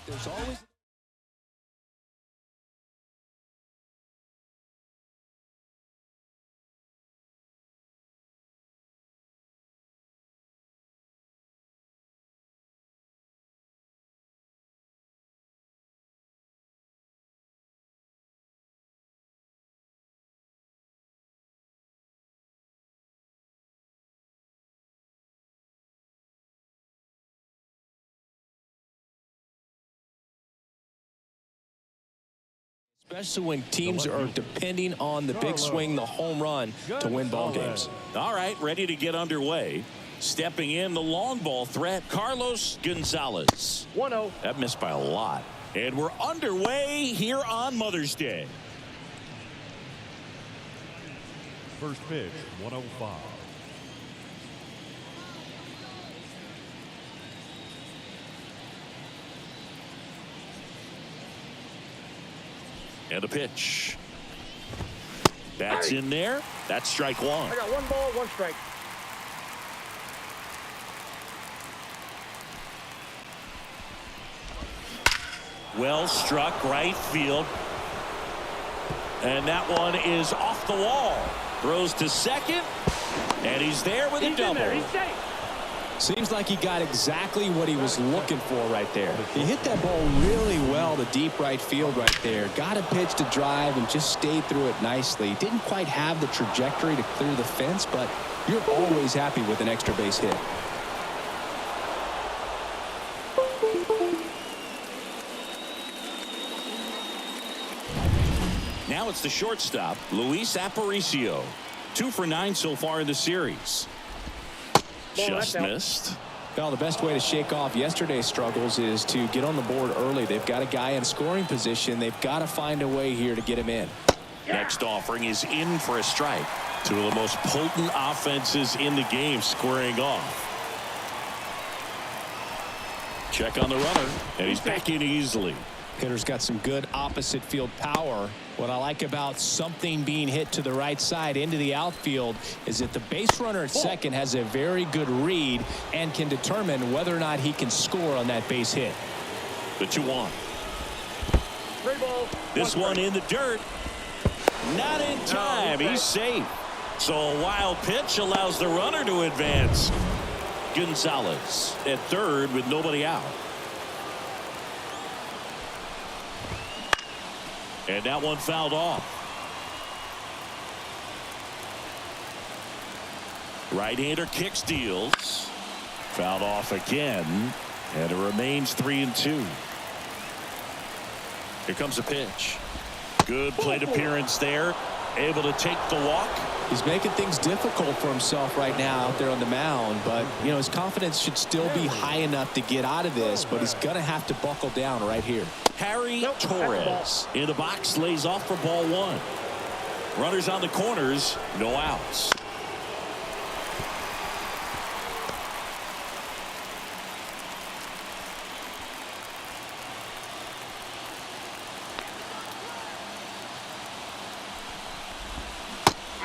There's always... Especially when teams are depending on the big swing, the home run, to win ball games. All right, ready to get underway. Stepping in, the long ball threat, Carlos Gonzalez. 1-0. That missed by a lot. And we're underway here on Mother's Day. First pitch, 105. And a pitch. That's in there. That's strike one. I got 1 ball, 1 strike. Well struck, right field. And that one is off the wall. Throws to second. And he's there with a double. He's safe. Seems like he got exactly what he was looking for right there. He hit that ball really well to deep right field right there. Got a pitch to drive and just stayed through it nicely. Didn't quite have the trajectory to clear the fence, but you're always happy with an extra base hit. Now it's the shortstop, Luis Aparicio. 2 for 9 so far in the series. Just missed. Well, the best way to shake off yesterday's struggles is to get on the board early. They've got a guy in scoring position. They've got to find a way here to get him in. Next offering is in for a strike. 2 of the most potent offenses in the game squaring off. Check on the runner, and he's back in easily. Hitter's got some good opposite field power. What I like about something being hit to the right side into the outfield is that the base runner at second has a very good read and can determine whether or not he can score on that base hit. The 2-1. 3 ball. This one in the dirt. Not in time. He's safe. So a wild pitch allows the runner to advance. Gonzalez at third with nobody out. And that one fouled off. Right-hander kick steals. Fouled off again. And it remains 3-2. Here comes a pitch. Good plate appearance there. Able to take the walk. He's making things difficult for himself right now out there on the mound, but you know his confidence should still be high enough to get out of this, but he's gonna have to buckle down right here. Harry Torres in the box, lays off for ball 1. Runners on the corners, no outs.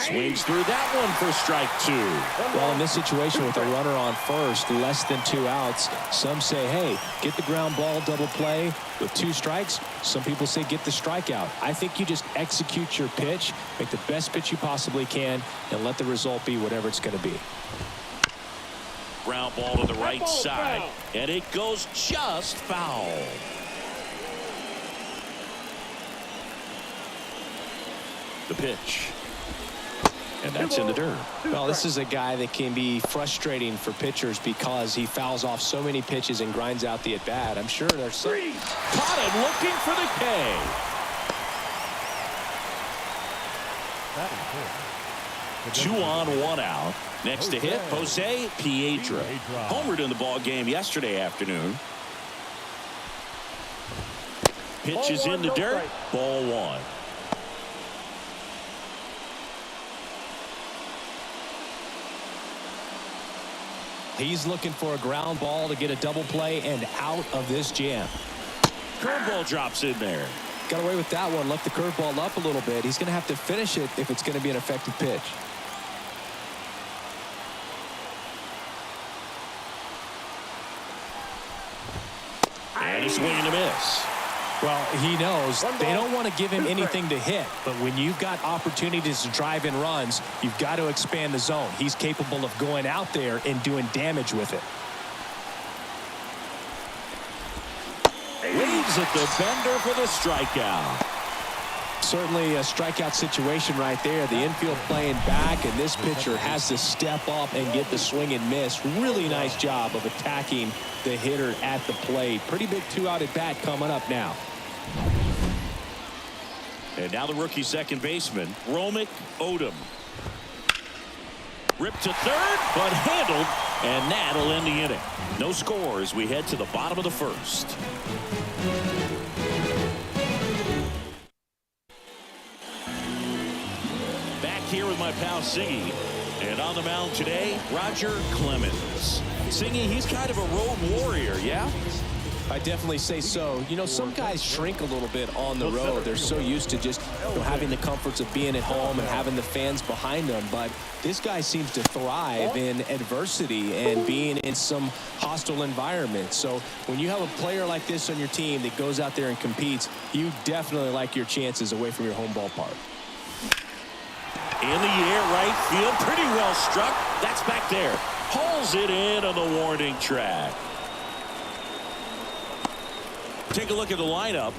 Swings through that one for strike 2. Well, in this situation with a runner on first, less than 2 outs, some say, hey, get the ground ball, double play with 2 strikes. Some people say get the strikeout. I think you just execute your pitch, make the best pitch you possibly can, and let the result be whatever it's going to be. Ground ball to the right side, and it goes just foul. The pitch. And that's in the dirt. Well, this is a guy that can be frustrating for pitchers because he fouls off so many pitches and grinds out the at-bat. I'm sure there's some... Caught him looking for the K. 2 on, 1 out. Next to hit, Jose Piedra. Homered in the ball game yesterday afternoon. Pitch is in the dirt. Ball 1. He's looking for a ground ball to get a double play and out of this jam. Curveball drops in there. Got away with that one. Left the curveball up a little bit. He's going to have to finish it if it's going to be an effective pitch. And And a swing and a miss. Well, he knows they don't want to give him anything to hit, but when you've got opportunities to drive in runs, you've got to expand the zone. He's capable of going out there and doing damage with it. Waves at the bender for the strikeout. Certainly a strikeout situation right there. The infield playing back, and this pitcher has to step up and get the swing and miss. Really nice job of attacking the hitter at the plate. Pretty big 2-out at bat coming up now. And now the rookie second baseman, Romick Odom. Ripped to third, but handled, and that'll end the inning. No score as we head to the bottom of the first. Back here with my pal Singy, and on the mound today, Roger Clemens. Singy, he's kind of a road warrior, yeah? I definitely say so. You know, some guys shrink a little bit on the road. They're so used to just having the comforts of being at home and having the fans behind them. But this guy seems to thrive in adversity and being in some hostile environment. So when you have a player like this on your team that goes out there and competes, you definitely like your chances away from your home ballpark. In the air, right field, pretty well struck. That's back there. Hauls it in on the warning track. Take a look at the lineup.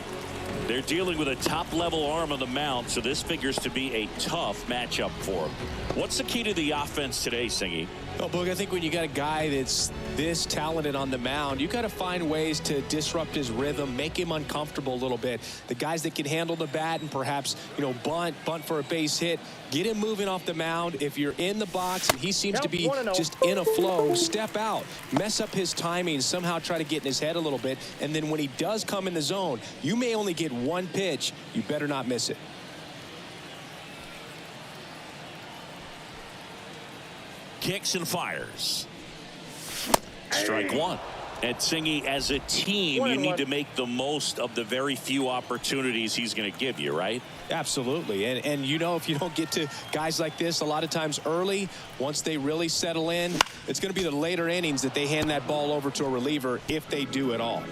They're dealing with a top-level arm on the mound, so this figures to be a tough matchup for them. What's the key to the offense today, Singy? Oh, Boog, I think when you got a guy that's this talented on the mound, you got to find ways to disrupt his rhythm, make him uncomfortable a little bit. The guys that can handle the bat and perhaps, you know, bunt for a base hit, get him moving off the mound. If you're in the box and he seems to be just in a flow, step out, mess up his timing, somehow try to get in his head a little bit. And then when he does come in the zone, you may only get one pitch. You better not miss it. Kicks and fires. Strike one. And Singy, as a team, you need to make the most of the very few opportunities he's going to give you, right? Absolutely. And you know, if you don't get to guys like this a lot of times early, once they really settle in, it's going to be the later innings that they hand that ball over to a reliever, if they do at all.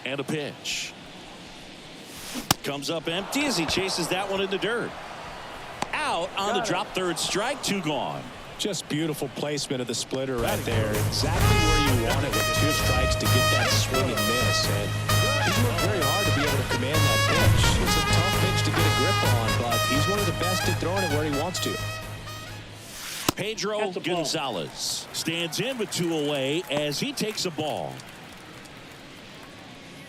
And a pitch. Comes up empty as he chases that one in the dirt. Out on the drop, third strike, two gone. Just beautiful placement of the splitter right there. Exactly where you want it with two strikes to get that swing and miss. And he's worked very hard to be able to command that pitch. It's a tough pitch to get a grip on, but he's one of the best at throwing it where he wants to. Pedro Gonzalez stands in with two away as he takes a ball.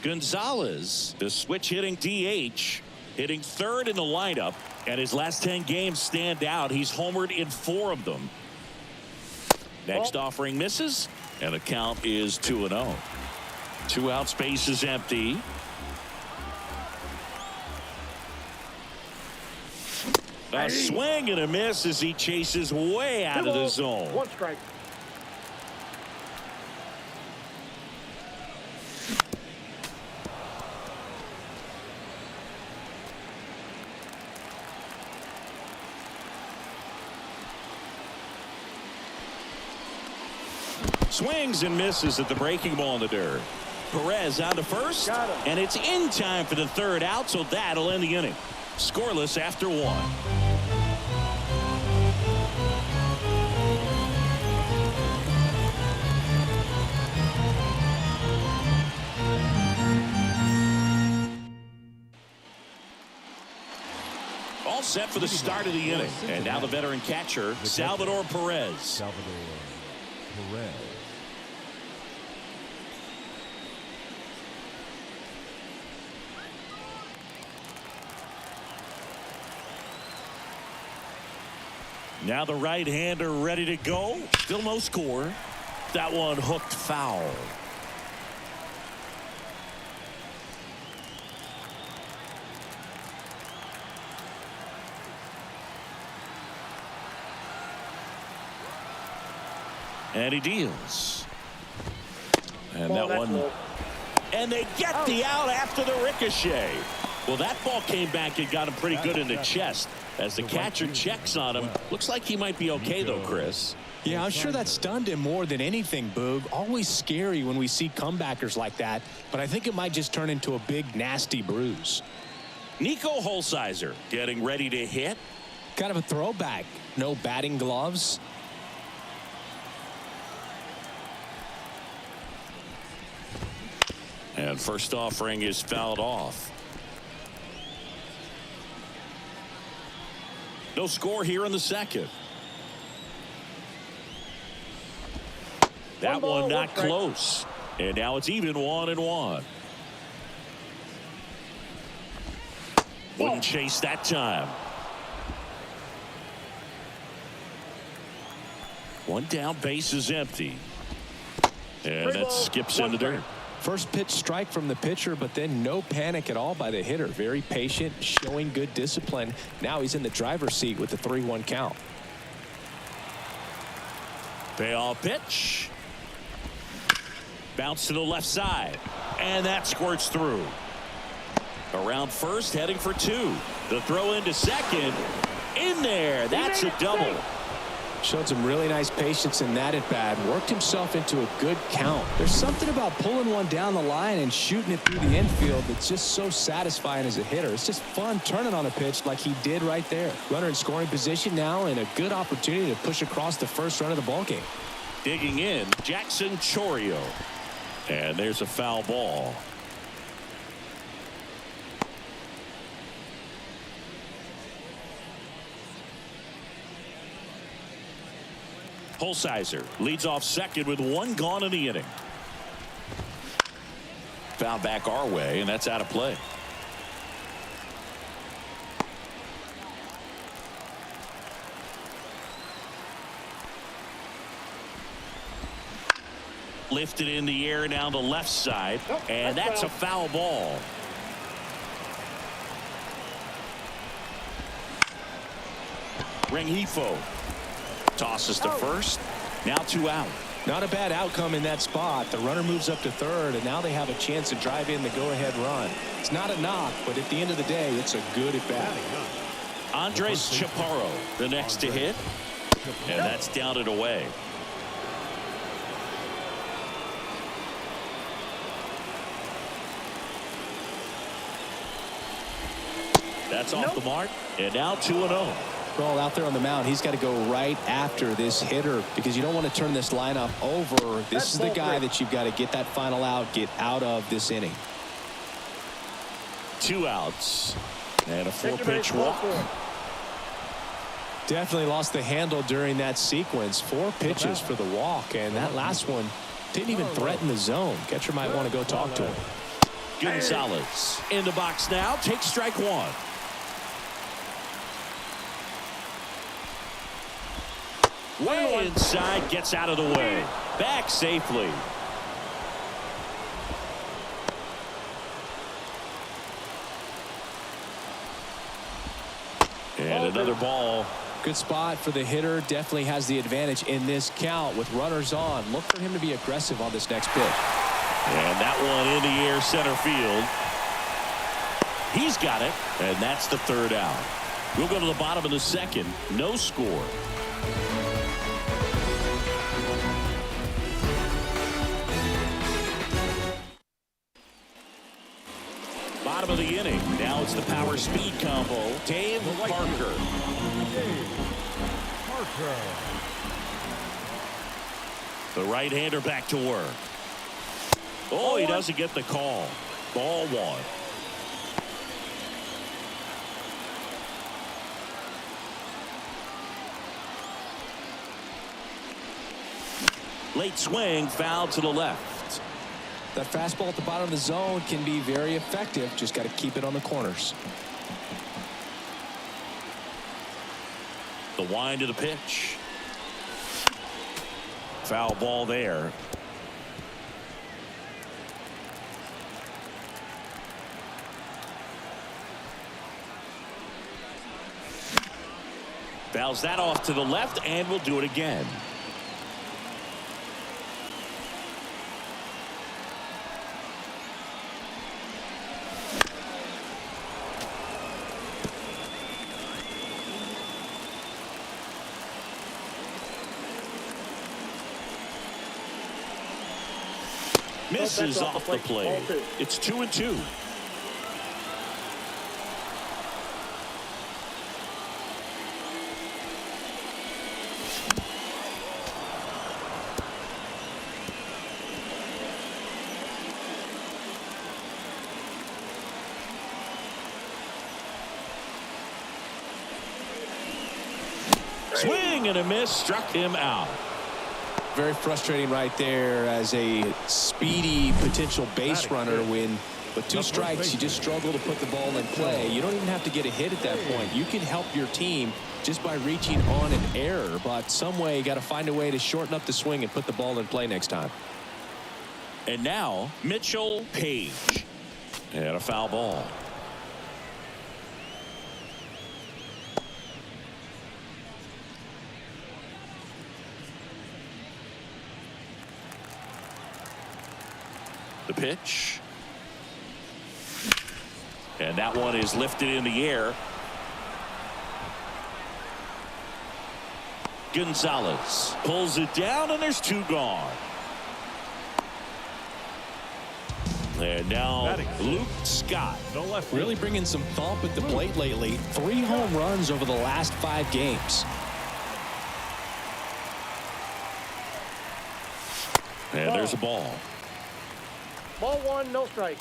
Gonzalez, the switch hitting DH, hitting third in the lineup, and his last 10 games stand out. He's homered in 4 of them. Next offering misses, and the count is 2-0. 2 out, space is empty. A swing and a miss as he chases way out of the zone. One strike. Swings and misses at the breaking ball in the dirt. Perez on to first, and it's in time for the third out, so that'll end the inning. Scoreless after 1. All set for the start of the inning. And now the veteran catcher, Salvador Perez. Now the right-hander ready to go. Still no score. That one hooked foul. And he deals. And that one. And they get the out after the ricochet. Well, that ball came back and got him pretty good in the chest. As the catcher checks on him, looks like he might be okay, though, Chris. Yeah, I'm sure that stunned him more than anything, Boog. Always scary when we see comebackers like that, but I think it might just turn into a big, nasty bruise. Nico Holsizer getting ready to hit. Kind of a throwback. No batting gloves. And first offering is fouled off. No score here in the second. That one not close. And now it's even 1-1. Wouldn't chase that time. One down, base is empty. And that skips in the dirt. First pitch strike from the pitcher, but then no panic at all by the hitter. Very patient, showing good discipline. Now he's in the driver's seat with the 3-1 count. Payoff pitch. Bounce to the left side. And that squirts through. Around first, heading for 2. The throw into second. In there. That's a double. Showed some really nice patience in that at bat. Worked himself into a good count. There's something about pulling one down the line and shooting it through the infield that's just so satisfying as a hitter. It's just fun turning on a pitch like he did right there. Runner in scoring position now and a good opportunity to push across the first run of the ballgame. Digging in, Jackson Chorio. And there's a foul ball. Holsizer leads off second with 1 gone in the inning. Foul back our way, and that's out of play. Lifted in the air down the left side, and that's a foul ball. Rengifo tosses to first. Now 2 out. Not a bad outcome in that spot. The runner moves up to third, and now they have a chance to drive in the go-ahead run. It's not a knock, but at the end of the day, it's a good at bat. Andres Chaparro, the next to hit, and that's down and away. That's off the mark, and now 2-0. Well, out there on the mound, he's got to go right after this hitter because you don't want to turn this lineup over. This is the guy that you've got to get that final out, get out of this inning. 2 outs and a 4-pitch walk. Definitely lost the handle during that sequence. 4 pitches for the walk, and that last one didn't even threaten the zone. Catcher might want to go talk to him. Gonzalez in the box now. Takes strike 1. Way inside, gets out of the way. Back safely. And another ball. Good spot for the hitter. Definitely has the advantage in this count with runners on. Look for him to be aggressive on this next pitch. And that one in the air center field. He's got it, and that's the 3rd out. We'll go to the bottom of the second. No score. Bottom of the inning. Now it's the power speed combo. Dave Parker. The right-hander back to work. Oh, he doesn't get the call. Ball 1. Late swing, foul to the left. That fastball at the bottom of the zone can be very effective. Just got to keep it on the corners. The wind of the pitch. Foul ball there. Fouls that off to the left, and we'll do it again. Misses off the plate. Ball 2. It's 2-2. Swing and a miss, struck him out. Very frustrating right there as a speedy potential base runner when with 2 strikes you just struggle to put the ball in play. You don't even have to get a hit at that point. You can help your team just by reaching on an error, but some way you got to find a way to shorten up the swing and put the ball in play next time. And now Mitchell Page. And a foul ball. The pitch. And that one is lifted in the air. Gonzalez pulls it down, and there's 2 gone. And now Luke Scott. Really bringing some thump at the plate lately. 3 home runs over the last 5 games. And there's a ball. Ball 1, no strikes.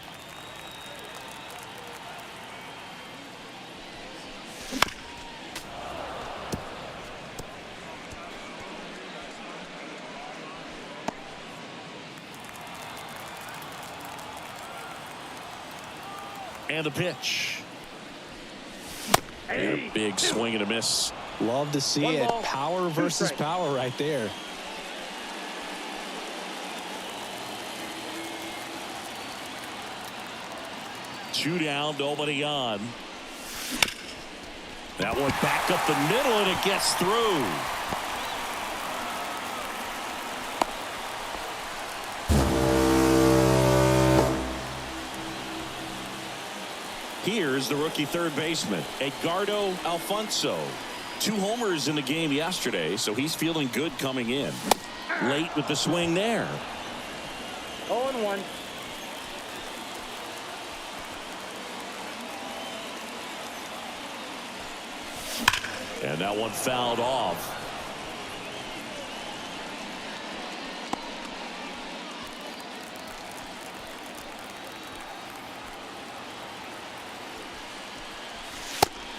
And the pitch. And a big swing and a miss. Love to see it. Power versus power right there. Two down, nobody on. That one back up the middle, and it gets through. Here's the rookie third baseman, Edgardo Alfonso. 2 homers in the game yesterday, so he's feeling good coming in. Late with the swing there. 0-1. And that one fouled off.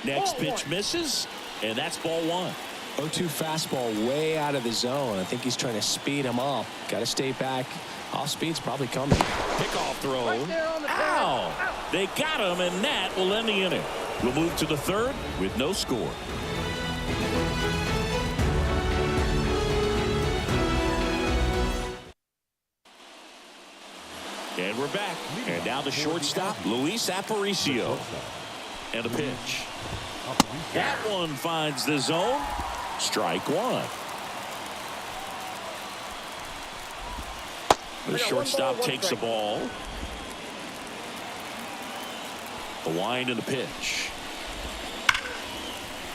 Next pitch misses, and that's ball 1. 0-2 fastball way out of the zone. I think he's trying to speed him up. Got to stay back. Off speed's probably coming. Pickoff throw. Right there on the Ow! Ow! They got him, and that will end the inning. We'll move to the 3rd with no score. And we're back. And now the shortstop, Luis Aparicio. And a pitch. That one finds the zone. Strike 1. The shortstop takes the ball. The wind and the pitch.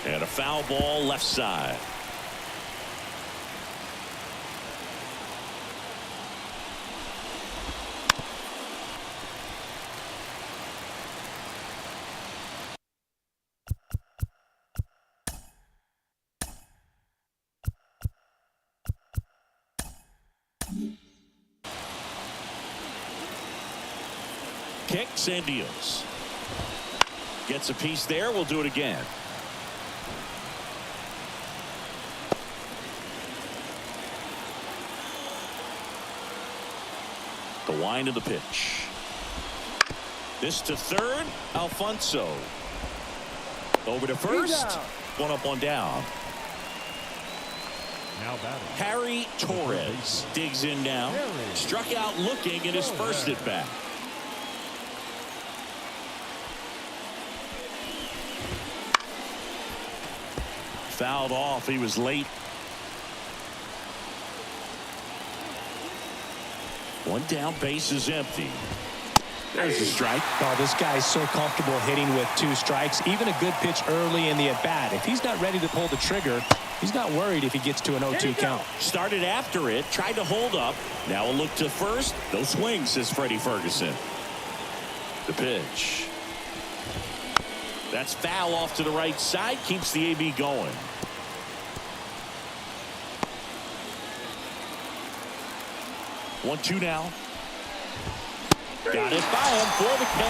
And a foul ball left side. Kicks and deals. Gets a piece there. We'll do it again. The wind of the pitch. This to 3rd. Alfonso. Over to 1st. 1 up, 1 down. Now batting. Harry Torres digs in now. Struck out looking in his first at bat. Fouled off. He was late. 1 down, base is empty. There's a strike. Oh, this guy's so comfortable hitting with 2 strikes. Even a good pitch early in the at-bat. If he's not ready to pull the trigger, he's not worried if he gets to an 0-2 count. Started after it, tried to hold up. Now a look to first. No swing, says Freddie Ferguson. The pitch. That's foul off to the right side. Keeps the AB going. One-two now. Got it by him for the K.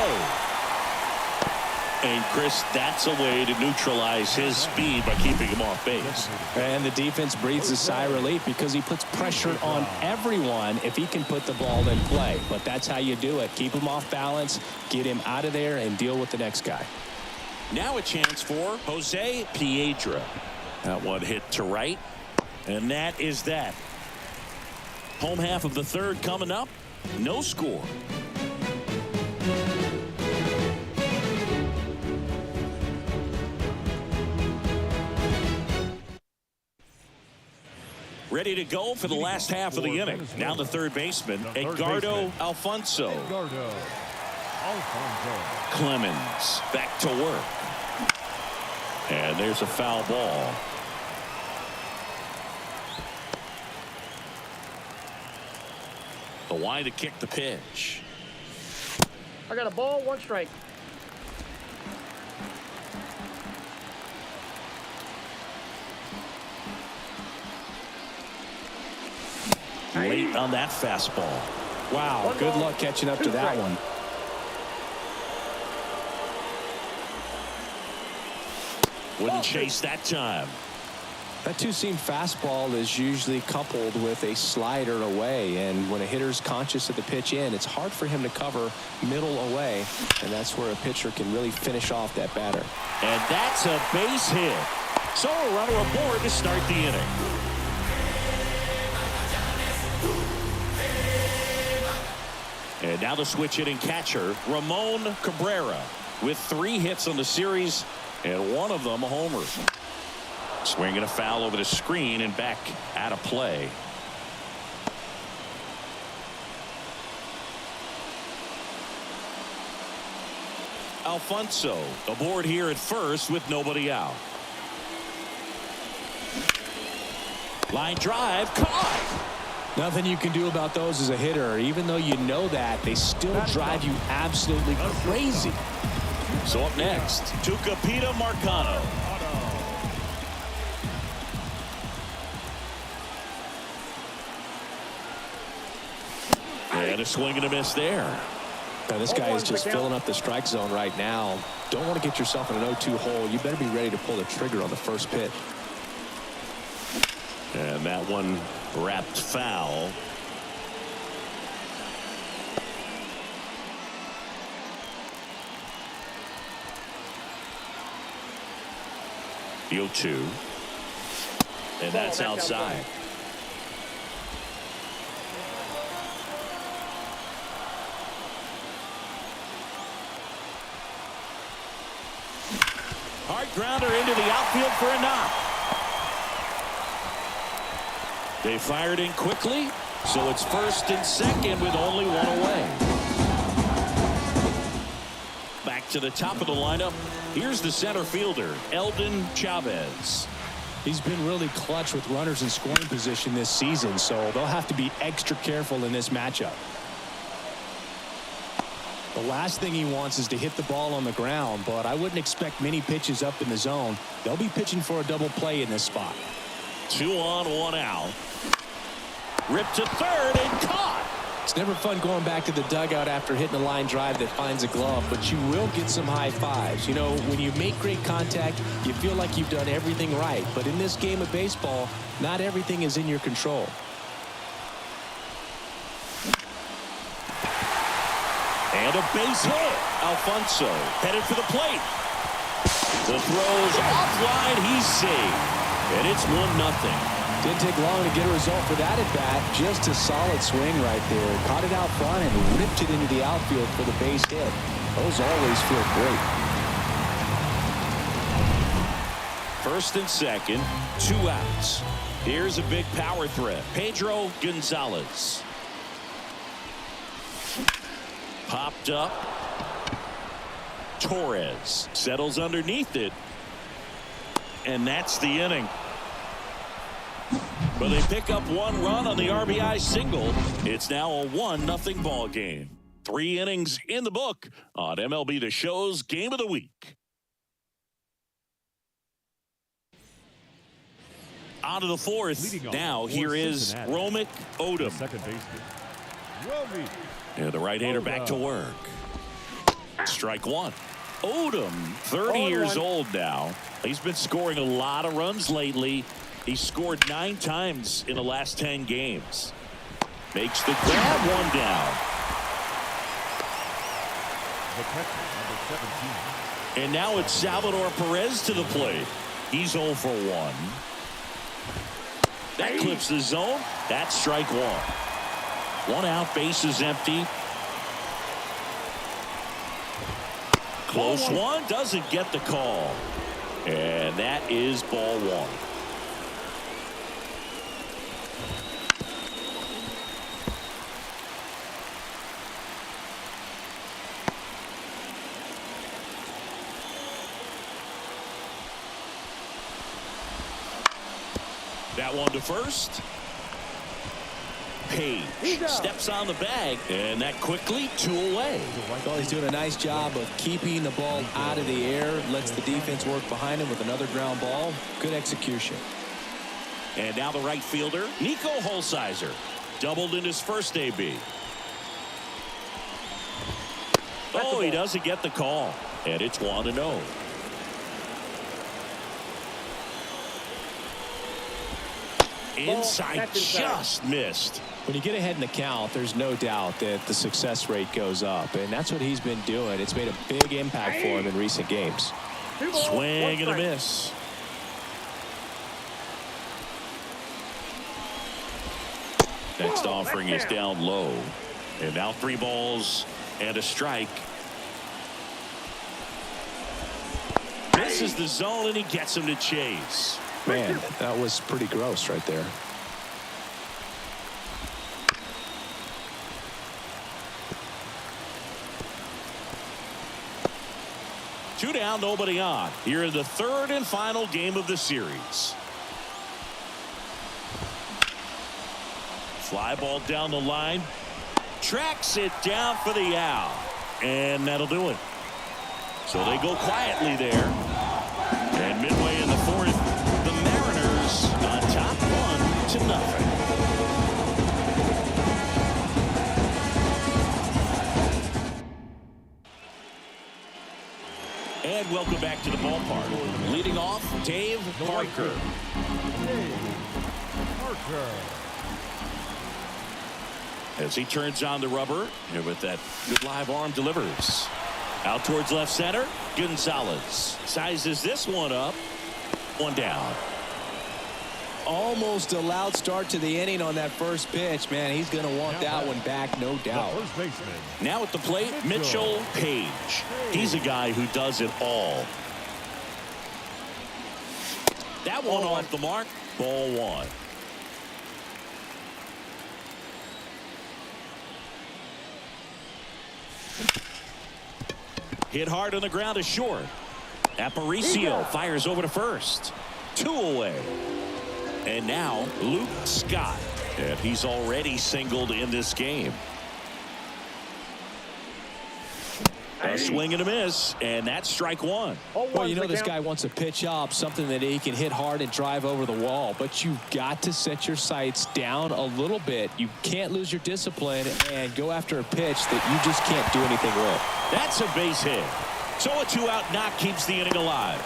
And Chris, that's a way to neutralize his speed by keeping him off base. And the defense breathes a sigh of relief because he puts pressure on everyone if he can put the ball in play. But that's how you do it. Keep him off balance, get him out of there, and deal with the next guy. Now a chance for Jose Piedra. That one hit to right. And that is that. Home half of the third coming up. No score. Ready to go for the last half of the inning. Now the third baseman, Edgardo Alfonso. Clemens back to work. And there's a foul ball. The line to kick the pitch. I got a ball, 1 strike. Late on that fastball. Wow, good luck catching up to that one. Wouldn't chase that time. That 2-seam fastball is usually coupled with a slider away, and when a hitter's conscious of the pitch in, it's hard for him to cover middle away, and that's where a pitcher can really finish off that batter. And that's a base hit. So a runner aboard to start the inning. And now the switch hitting catcher, Ramon Cabrera, with 3 hits on the series, and one of them a homer. Swinging a foul over the screen and back out of play. Alfonso aboard here at first with nobody out. Line drive caught. Nothing you can do about those as a hitter. Even though you know that, they still drive you absolutely crazy. So up next, Tucupita Marcano. And a swing and a miss there. Now, this guy is just filling up the strike zone right now. Don't want to get yourself in an 0-2 hole. You better be ready to pull the trigger on the first pitch. And that one wrapped foul. The 0-2. And that's outside. Hard grounder into the outfield for a knock. They fired in quickly, so it's first and second with only one away. Back to the top of the lineup. Here's the center fielder, Eldon Chavez. He's been really clutch with runners in scoring position this season, so they'll have to be extra careful in this matchup. The last thing he wants is to hit the ball on the ground, but I wouldn't expect many pitches up in the zone. They'll be pitching for a double play in this spot. 2 on, 1 out. Ripped to third and caught. It's never fun going back to the dugout after hitting a line drive that finds a glove, but you will get some high fives. You know, when you make great contact, you feel like you've done everything right. But in this game of baseball, not everything is in your control. And a base hit. Alfonso headed for the plate. The throw's offline. He's saved. And it's 1-0. Didn't take long to get a result for that at bat. Just a solid swing right there. Caught it out front and ripped it into the outfield for the base hit. Those always feel great. First and second, 2 outs. Here's a big power threat. Pedro Gonzalez. Popped up. Torres settles underneath it. And that's the inning. But they pick up 1 run on the RBI single. It's now a 1-0 ball game. 3 innings in the book on MLB The Show's Game of the Week. On to the 4th. Now here is Romick Odom. Second baseman. Romy. Yeah, the right-hander back to work. Strike 1. Odom, 30 years old now. He's been scoring a lot of runs lately. He scored 9 times in the last 10 games. Makes the grab, 1 down. The catcher, number 17. And now it's Salvador Perez to the plate. He's 0 for 1. That clips the zone. That's strike 1. 1 out, base is empty. Close one, doesn't get the call. And that is ball 1. That one to first. Page steps on the bag, and that quickly 2 away. Well, he's doing a nice job of keeping the ball out of the air, lets the defense work behind him with another ground ball. Good execution. And now the right fielder, Nico Holsizer, doubled in his first AB. Oh, he doesn't get the call, and it's 1-0. Inside, just missed. When you get ahead in the count, there's no doubt that the success rate goes up, and that's what he's been doing. It's made a big impact for him in recent games. Swing and a miss. Next offering is down low. And now 3 balls and a strike. Misses the zone, and he gets him to chase. Man, that was pretty gross right there. Two down, nobody on. Here in the 3rd and final game of the series. Fly ball down the line. Tracks it down for the out. And that'll do it. So they go quietly there. And midway in the 4th, the Mariners on top 1-0. And welcome back to the ballpark. Leading off, Dave Parker. As he turns on the rubber, and with that good live arm delivers. Out towards left center, Gonzalez sizes this one up. 1 down. Almost a loud start to the inning on that first pitch. Man, he's going to want that one back, no doubt. First baseman. Now at the plate, Mitchell Page. He's a guy who does it all. That one off the mark. Ball 1. Hit hard on the ground to short. Aparicio fires over to first. 2 away. And now Luke Scott. And he's already singled in this game. A swing and a miss, and that's strike 1. Well, you know this guy wants to pitch up, something that he can hit hard and drive over the wall. But you've got to set your sights down a little bit. You can't lose your discipline and go after a pitch that you just can't do anything with. That's a base hit. So a 2-out knock keeps the inning alive.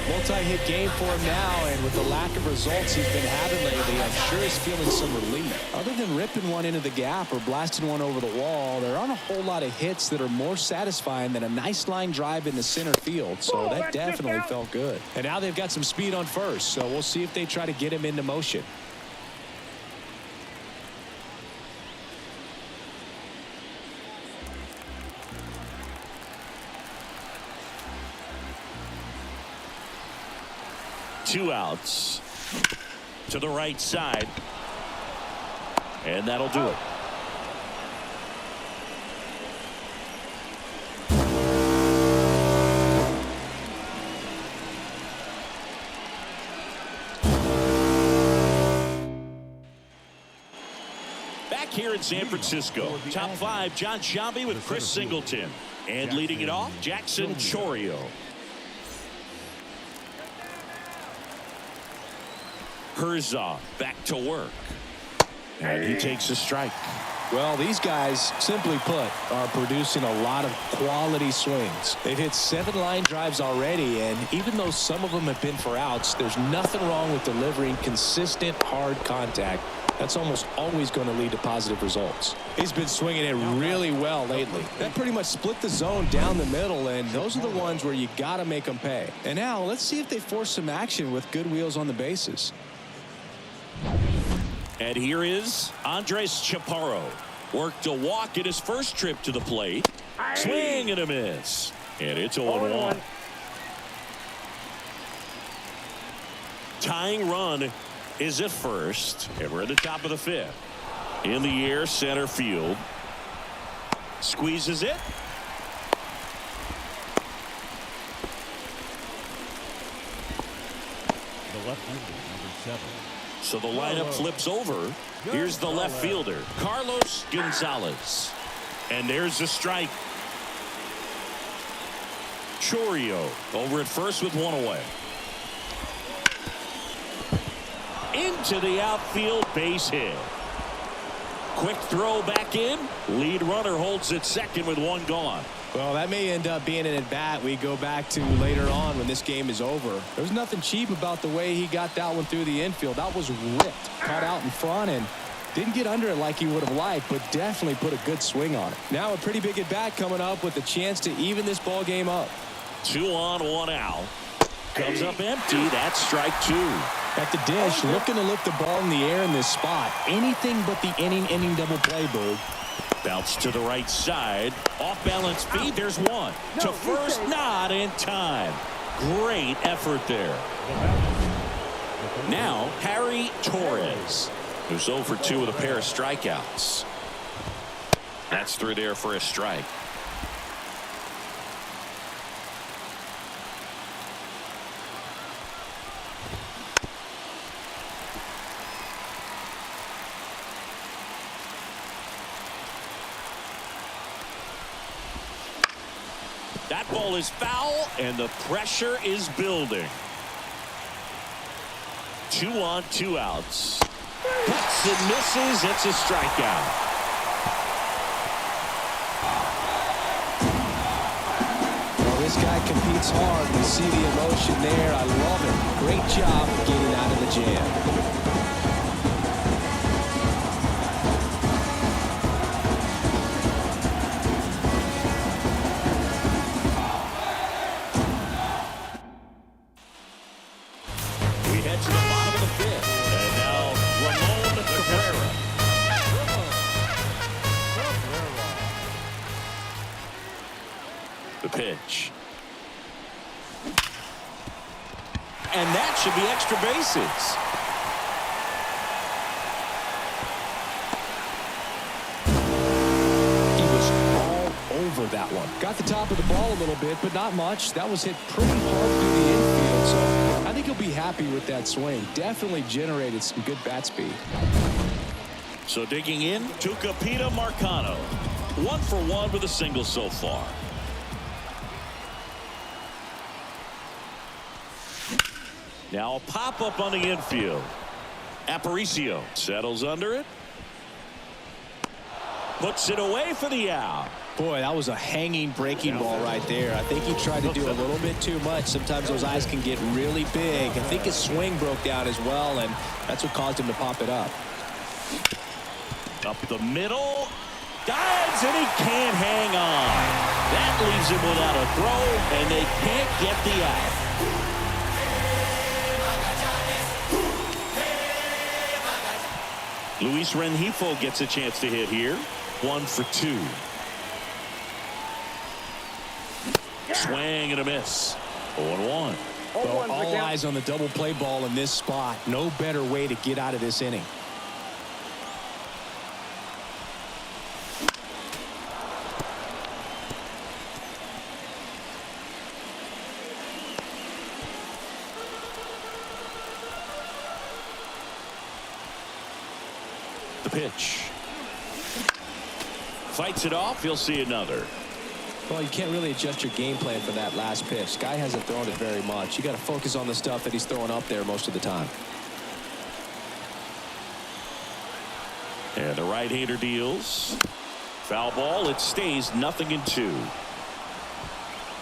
Multi-hit game for him now, and with the lack of results he's been having lately, I'm sure he's feeling some relief. Other than ripping one into the gap or blasting one over the wall, there aren't a whole lot of hits that are more satisfying than a nice line drive in the center field, so that definitely felt good. And now they've got some speed on first, so we'll see if they try to get him into motion. Two outs to the right side, and that'll do it. here in San Francisco. Top 5, John Sciambi with Chris Singleton. And leading it off, Jackson Chourio. Herzog back to work. And he takes a strike. Well, these guys, simply put, are producing a lot of quality swings. They've hit 7 line drives already, and even though some of them have been for outs, there's nothing wrong with delivering consistent, hard contact. That's almost always going to lead to positive results. He's been swinging it really well lately. That pretty much split the zone down the middle, and those are the ones where you got to make them pay. And now, let's see if they force some action with good wheels on the bases. And here is Andres Chaparro. Worked a walk in his first trip to the plate. Swing and a miss. And it's 0-1. Tying run is at first. And we're at the top of the 5th. In the air, center field. Squeezes it. The left fielder, number 7. So the lineup flips over. Here's the left fielder, Carlos Gonzalez. And there's the strike. Chourio over at first with 1 away. Into the outfield, base hit. Quick throw back in. Lead runner holds at second with 1 gone. Well, that may end up being an at-bat we go back to later on when this game is over. There's nothing cheap about the way he got that one through the infield. That was ripped, caught out in front, and didn't get under it like he would have liked, but definitely put a good swing on it. Now a pretty big at-bat coming up with a chance to even this ball game up. 2 on, 1 out. Comes up empty. That's strike 2. At the dish, looking to lift the ball in the air in this spot. Anything but the inning double play, Boog. Bounce to the right side. Off balance feed. There's 1. To first, not in time. Great effort there. Now, Harry Torres, who's 0 for 2 with a pair of strikeouts. That's through there for a strike. That ball is foul, and the pressure is building. 2 on, 2 outs. Cuts and misses. It's a strikeout. Well, this guy competes hard. We see the emotion there. I love it. Great job of getting out of the jam. Pitch. And that should be extra bases. He was all over that one. Got the top of the ball a little bit, but not much. That was hit pretty hard through the infield, so I think he'll be happy with that swing. Definitely generated some good bat speed. So digging in, Tucupita Marcano. 1 for 1 with a single so far. Now a pop-up on the infield. Aparicio settles under it. Puts it away for the out. Boy, that was a hanging breaking ball right there. I think he tried to do a little bit too much. Sometimes those eyes can get really big. I think his swing broke down as well, and that's what caused him to pop it up. Up the middle. Dives, and he can't hang on. That leaves him without a throw, and they can't get the out. Luis Rengifo gets a chance to hit here. 1 for 2. Swing and a miss. 0-1. So all eyes on the double play ball in this spot. No better way to get out of this inning. The pitch. Fights it off. He'll see another. Well, you can't really adjust your game plan for that last pitch. Guy hasn't thrown it very much. You got to focus on the stuff that he's throwing up there most of the time. And the right-hander deals. Foul ball. It stays 0-2.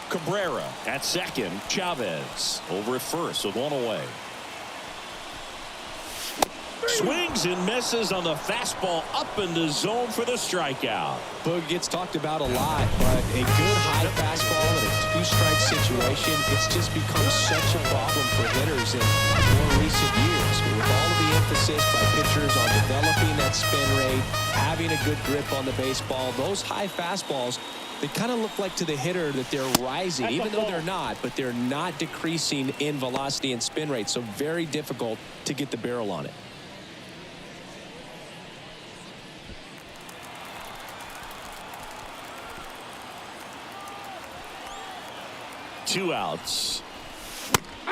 Cabrera at second. Chavez over at first with one away. Swings and misses on the fastball up in the zone for the strikeout. Boog gets talked about a lot, but a good high fastball in a two-strike situation, it's just become such a problem for hitters in more recent years. With all of the emphasis by pitchers on developing that spin rate, having a good grip on the baseball, those high fastballs, they kind of look like to the hitter that they're rising, even though they're not, but they're not decreasing in velocity and spin rate, so very difficult to get the barrel on it. Two outs.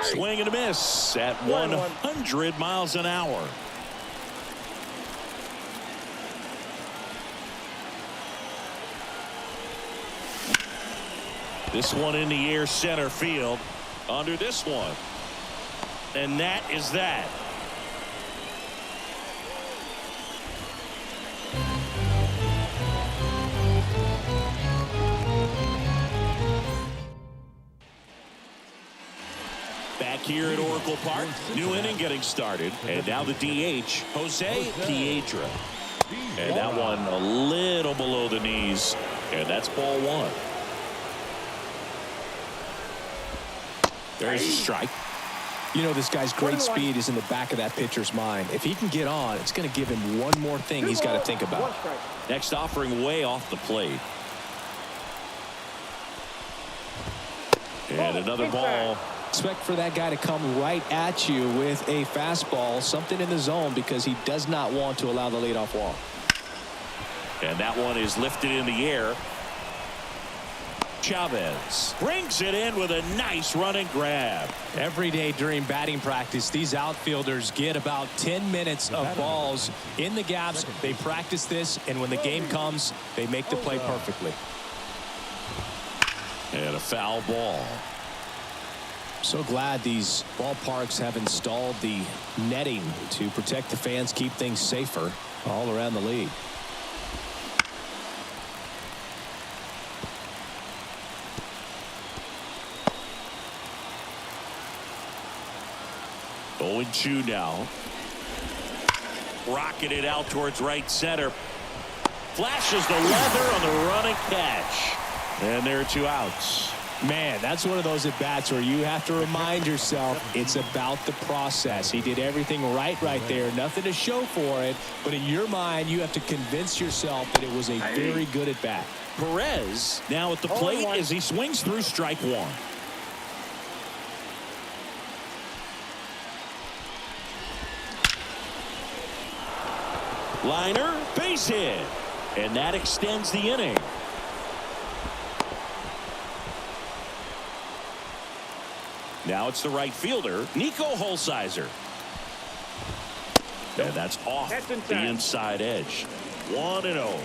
Swing and a miss at 100 miles an hour. This one in the air center field under this one. And that is that. Back here at Oracle Park, new inning getting started, and now the DH, Jose Piedra. And that one a little below the knees, and that's ball one. There's a strike. You know, this guy's great speed is in the back of that pitcher's mind. If he can get on, it's going to give him one more thing he's got to think about. Next offering way off the plate. And another ball. Expect for that guy to come right at you with a fastball, something in the zone, because he does not want to allow the leadoff walk. And that one is lifted in the air. Chavez brings it in with a nice running grab. Every day during batting practice, these outfielders get about 10 minutes of balls in the gaps. They practice this, and when the game comes, they make the play perfectly. And a foul ball. So glad these ballparks have installed the netting to protect the fans, keep things safer all around the league. Oh, 0-2 now. Rocketed it out towards right center. Flashes the leather on the running catch. And there are two outs. Man, that's one of those at-bats where you have to remind yourself it's about the process. He did everything right there. Nothing to show for it. But in your mind, you have to convince yourself that it was a very good at-bat. Perez now at the plate as he swings through strike one. Liner, base hit. And that extends the inning. Now it's the right fielder, Nico Holsizer. And that's off the inside edge. 1-0.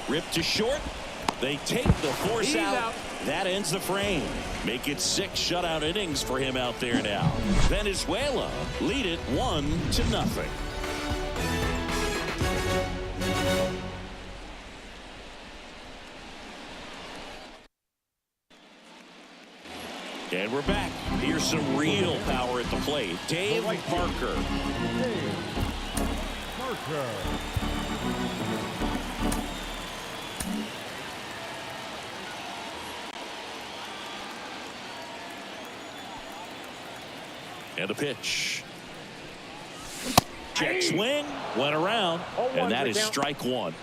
Ripped to short. They take the force out. That ends the frame. Make it 6 shutout innings for him out there now. Venezuela lead it 1-0. And we're back. Here's some real power at the plate. Dave Parker. And the pitch. Check swing. Went around. And that is strike one.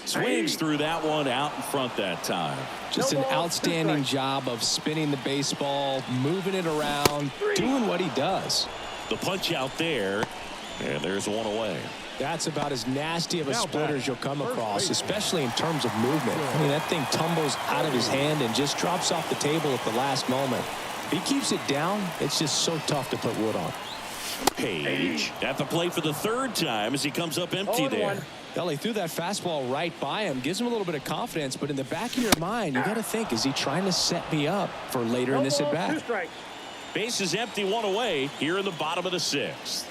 Swings through that one out in front that time. Just an outstanding job of spinning the baseball, moving it around, doing what he does. The punch out there. And there's one away. That's about as nasty of a Now splitter as you'll come across, especially in terms of movement. I mean, that thing tumbles out of his hand and just drops off the table at the last moment. If he keeps it down, it's just so tough to put wood on. Page at the plate for the third time as he comes up empty there. Well, he threw that fastball right by him, gives him a little bit of confidence, but in the back of your mind, you got to think, is he trying to set me up for later in this at bat? 2 strikes. Base is empty, one away here in the bottom of the 6th.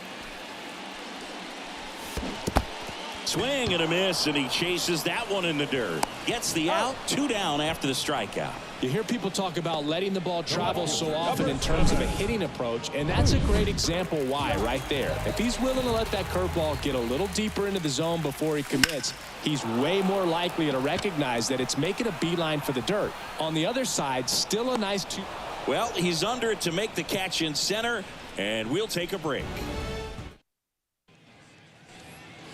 Swing and a miss, and he chases that one in the dirt. Gets the out, 2 down after the strikeout. You hear people talk about letting the ball travel so often in terms of a hitting approach, and that's a great example why right there. If he's willing to let that curveball get a little deeper into the zone before he commits, he's way more likely to recognize that it's making a beeline for the dirt. On the other side, still a nice two. Well, he's under it to make the catch in center, and we'll take a break.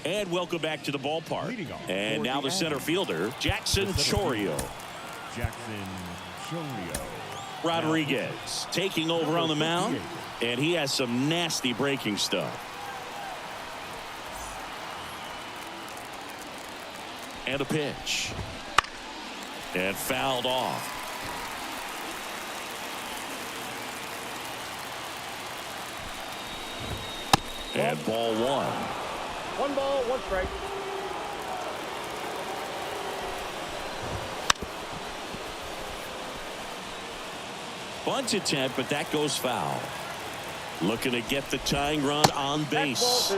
And welcome back to the ballpark. And now the center fielder, Jackson Chourio. Rodriguez taking over on the mound, and he has some nasty breaking stuff. And a pitch. And fouled off. And ball 1. 1 ball, 1 strike. Bunt attempt, but that goes foul. Looking to get the tying run on base.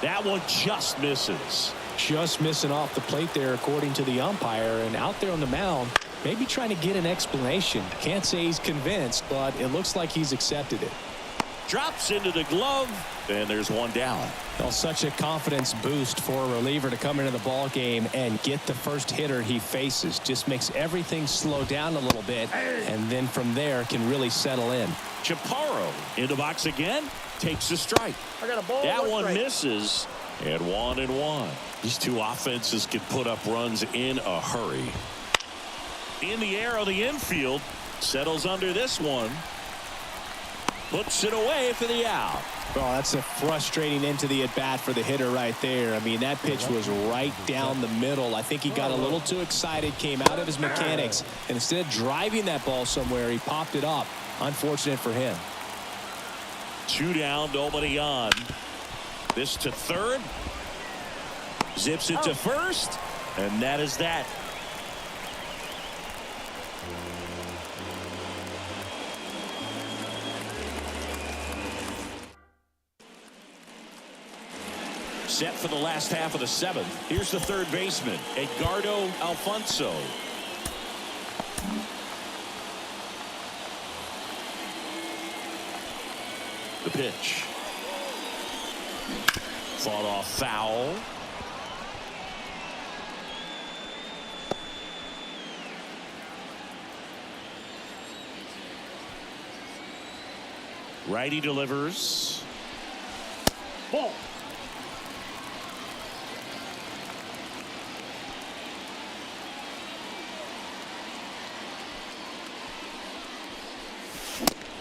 That one just misses. Just missing off the plate there, according to the umpire, and out there on the mound, maybe trying to get an explanation. Can't say he's convinced, but it looks like he's accepted it. Drops into the glove, and there's 1 down. Well, such a confidence boost for a reliever to come into the ball game and get the first hitter he faces. Just makes everything slow down a little bit, and then from there can really settle in. Chaparro in the box again, takes a strike. I got a ball. That 1 one strike. misses, and 1-1. These two offenses can put up runs in a hurry. In the air on the infield, settles under this one. Puts it away for the out. Oh, that's a frustrating into the at-bat for the hitter right there. I mean, that pitch was right down the middle. I think he got a little too excited, came out of his mechanics, and instead of driving that ball somewhere, he popped it up. Unfortunate for him. 2 down, nobody on. This to third. Zips it to first, and that is that. Set for the last half of the 7th. Here's the third baseman, Edgardo Alfonso. The pitch. Fought off foul. Righty delivers. Ball.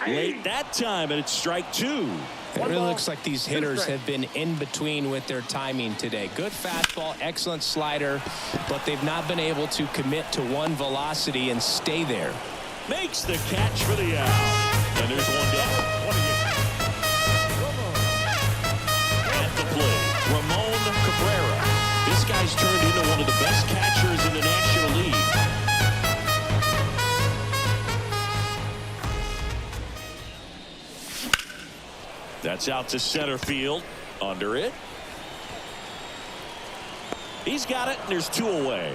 Late that time, and it's strike 2. It really looks like these hitters have been in between with their timing today. Good fastball, excellent slider, but they've not been able to commit to one velocity and stay there. Makes the catch for the out. And there's 1 down. At the plate, Ramon Cabrera. This guy's turned into one of the best catchers in the National League. That's out to center field. Under it. He's got it, and there's 2 away.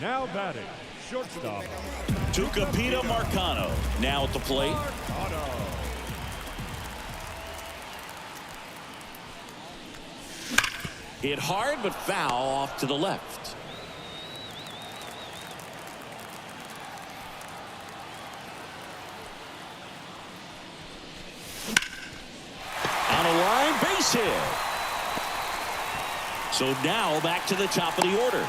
Now batting, shortstop. Tucupita Marcano now at the plate. Hit hard, but foul off to the left. On a line, base hit. So now back to the top of the order.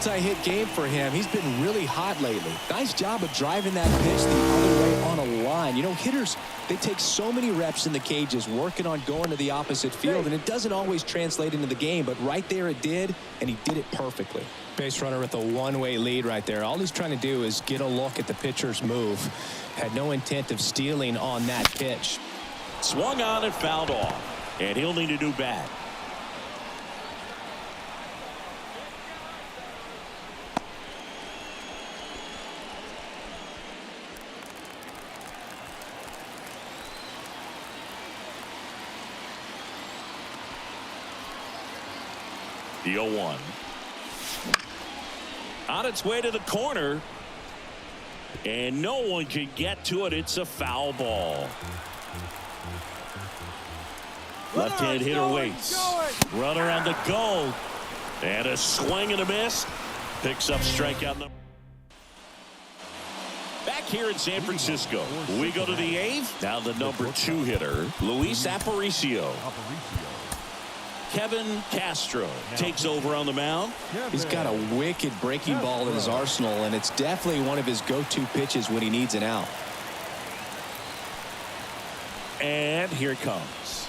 multi-hit game for him. He's been really hot lately. Nice job of driving that pitch the other way on a line. You know, hitters, they take so many reps in the cages working on going to the opposite field, and it doesn't always translate into the game, but right there it did, and he did it perfectly. Base runner with a one-way lead right there. All he's trying to do is get a look at the pitcher's move. Had no intent of stealing on that pitch. Swung on and fouled off, and he'll need a new bat. The 0-1. On its way to the corner. And no one can get to it. It's a foul ball. Left-hand hitter waits. Runner on the go. And a swing and a miss. Picks up strikeout number. Back here in San Francisco, we go to the 8th. Now the number 2 hitter, Luis Aparicio. Kevin Castro takes over on the mound. He's got a wicked breaking ball in his arsenal, and it's definitely one of his go-to pitches when he needs an out. And here it comes.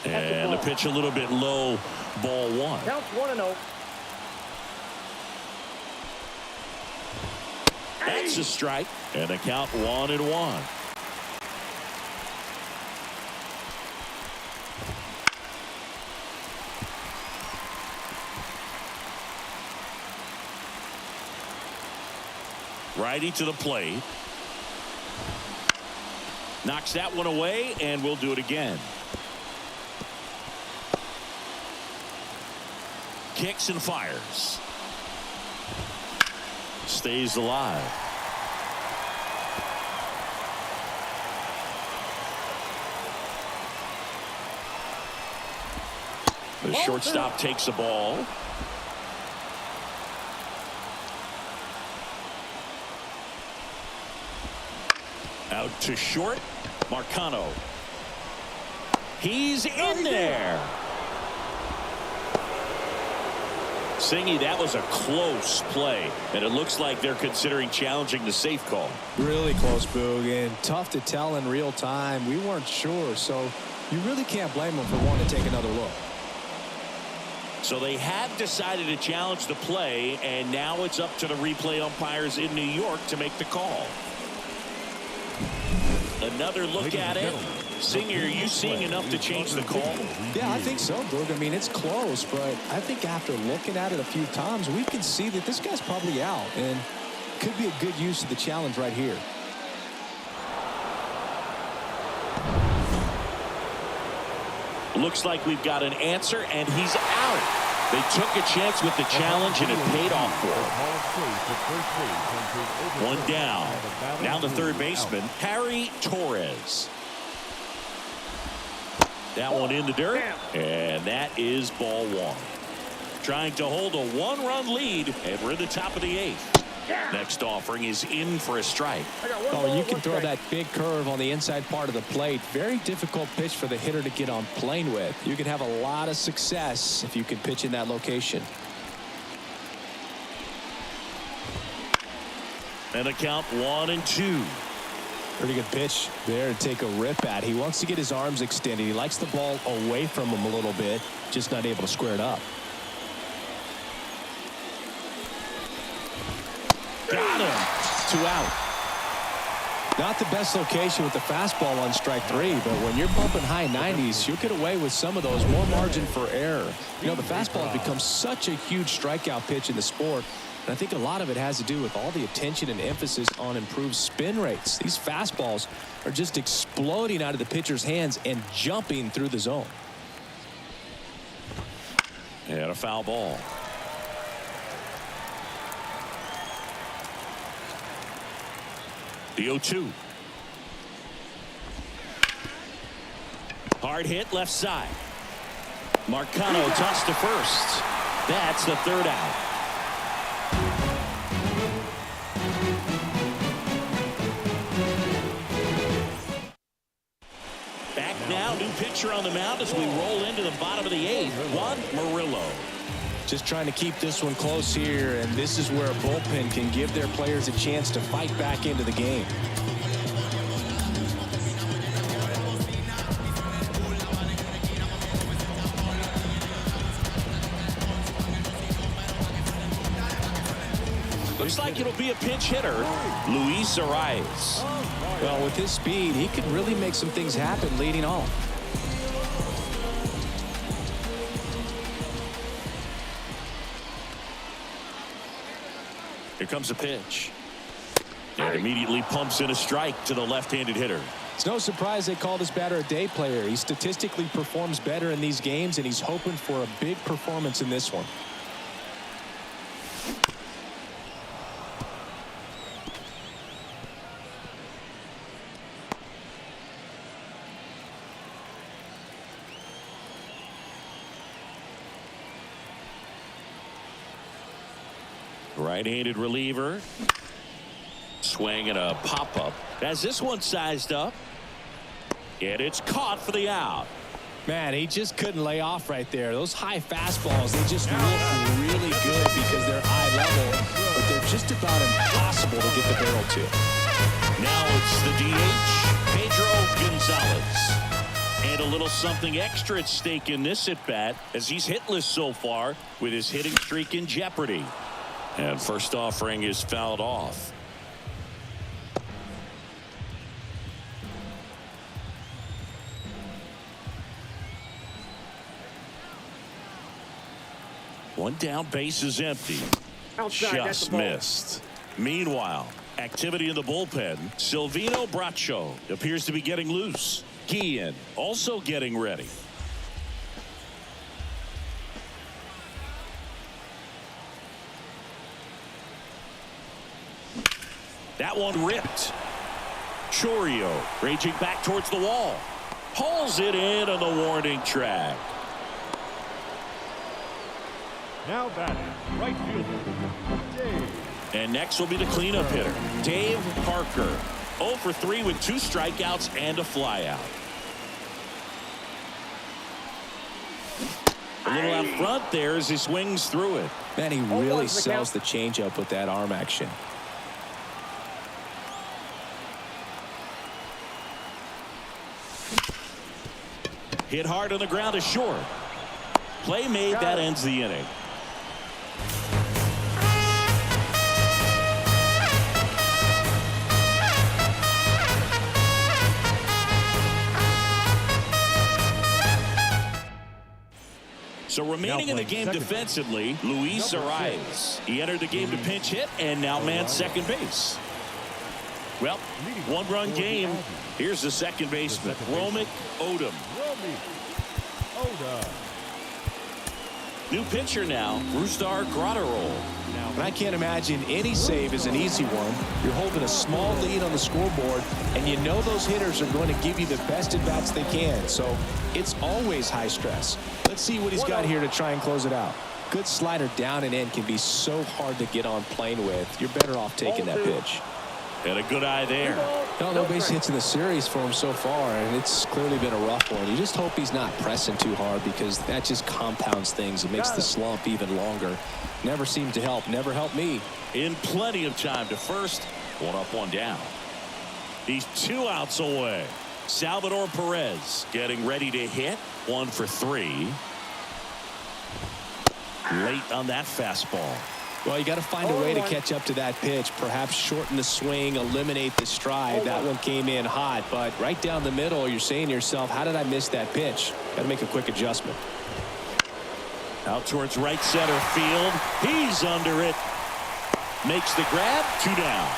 And the pitch a little bit low, ball 1. Counts 1-0. That's a strike, and a count 1-1. Righty to the plate. Knocks that one away, and we'll do it again. Kicks and fires. Stays alive. The shortstop takes the ball. Out to short. Marcano. He's in there. Singy, that was a close play, and it looks like they're considering challenging the safe call. Really close, Boog, and tough to tell in real time. We weren't sure, so you really can't blame them for wanting to take another look. So they have decided to challenge the play, and now it's up to the replay umpires in New York to make the call. Another look at it. Singer, are you seeing enough to change the call? Yeah, I think so, Boog. I mean, it's close, but I think after looking at it a few times, we can see that this guy's probably out, and could be a good use of the challenge right here. Looks like we've got an answer, and he's out. They took a chance with the challenge, and it paid off for him. One down. Now the third baseman, Harry Torres. That one in the dirt, and that is ball 1. Trying to hold a 1-run lead, and we're in the top of the 8th. Next offering is in for a strike. Oh, you can throw that big curve on the inside part of the plate. Very difficult pitch for the hitter to get on plane with. You can have a lot of success if you can pitch in that location. And a count 1-2. Pretty good pitch there to take a rip at. He wants to get his arms extended. He likes the ball away from him a little bit, just not able to square it up. Got him. 2 out. Not the best location with the fastball on strike 3, but when you're bumping high 90s, you'll get away with some of those. More margin for error. You know, the fastball has become such a huge strikeout pitch in the sport, and I think a lot of it has to do with all the attention and emphasis on improved spin rates. These fastballs are just exploding out of the pitcher's hands and jumping through the zone. And a foul ball. The 0-2. Hard hit left side. Marcano tossed to first. That's the third out. Back now, new pitcher on the mound as we roll into the bottom of the 8th. Juan Murillo. Just trying to keep this one close here, and this is where a bullpen can give their players a chance to fight back into the game. Looks like it'll be a pinch hitter, Luis Arias. Well, with his speed, he could really make some things happen leading off. Here comes a pitch. And immediately pumps in a strike to the left-handed hitter. It's no surprise they call this batter a day player. He statistically performs better in these games, and he's hoping for a big performance in this one. Right-handed reliever. Swing and a pop-up. Has this one sized up. And it's caught for the out. Man, he just couldn't lay off right there. Those high fastballs, they just look really good because they're eye level, but they're just about impossible to get the barrel to. Now it's the DH, Pedro Gonzalez. And a little something extra at stake in this at-bat as he's hitless so far with his hitting streak in jeopardy. And first offering is fouled off. One down, base is empty. Outside, that's Just the ball. missed. Meanwhile, activity in the bullpen. Silvino Bracho appears to be getting loose. Guillen also getting ready. That one ripped. Chorio raging back towards the wall. Hauls it in on the warning track. Now batting, right fielder, Dave. And next will be the cleanup hitter, Dave Parker. 0 for 3 with 2 strikeouts and a flyout. A little out front there as he swings through it. Man, he really sells the changeup with that arm action. Hit hard on the ground is short. Play made, that ends the inning. So remaining in the game defensively, Luis Arias. He entered the game to pinch hit and now mans second base. Well, one-run game. Here's the second baseman, Romick Odom. New pitcher now, Brusdar Graterol. And I can't imagine any save is an easy one. You're holding a small lead on the scoreboard, and you know those hitters are going to give you the best at-bats they can. So it's always high stress. Let's see what he's got here to try and close it out. Good slider down and in can be so hard to get on plane with. You're better off taking that pitch. And a good eye there. No base hits in the series for him so far, and it's clearly been a rough one. You just hope he's not pressing too hard because that just compounds things. It makes the slump even longer. Never seemed to help. Never helped me. In plenty of time to first. 1 up, 1 down. He's 2 outs away. Salvador Perez getting ready to hit. 1 for 3. Late on that fastball. Well, you got to find a way to catch up to that pitch. Perhaps shorten the swing, eliminate the stride. That one came in hot, but right down the middle, you're saying to yourself, how did I miss that pitch? Got to make a quick adjustment. Out towards right center field. He's under it. Makes the grab. 2 down.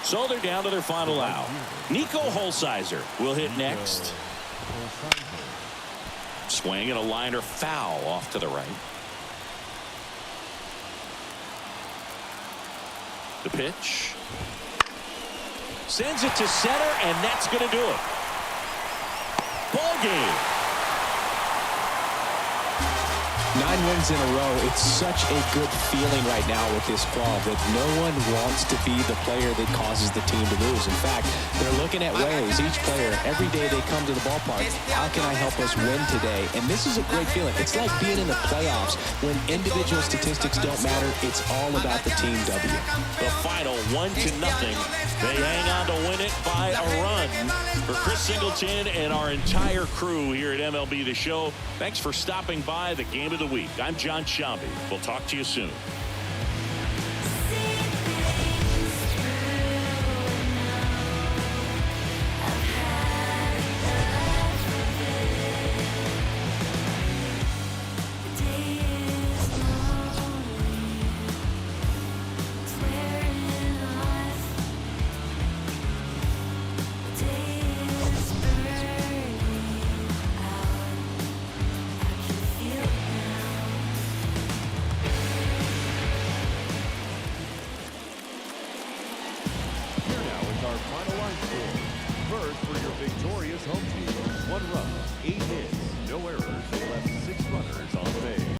So they're down to their final out. Nico Holsizer will hit next. Swing and a liner foul off to the right. The pitch. Sends it to center, and that's going to do it. Ball game. 9 wins in a row. It's such a good feeling right now with this club that no one wants to be the player that causes the team to lose. In fact, they're looking at ways, each player, every day they come to the ballpark, how can I help us win today? And this is a great feeling. It's like being in the playoffs when individual statistics don't matter. It's all about the team W. The final 1-0. They hang on to win it by a run. For Chris Singleton and our entire crew here at MLB The Show, thanks for stopping by the Game of the Week. I'm John Shambi. We'll talk to you soon. Final line score. First for your victorious home team. 1 run, 8 hits, no errors.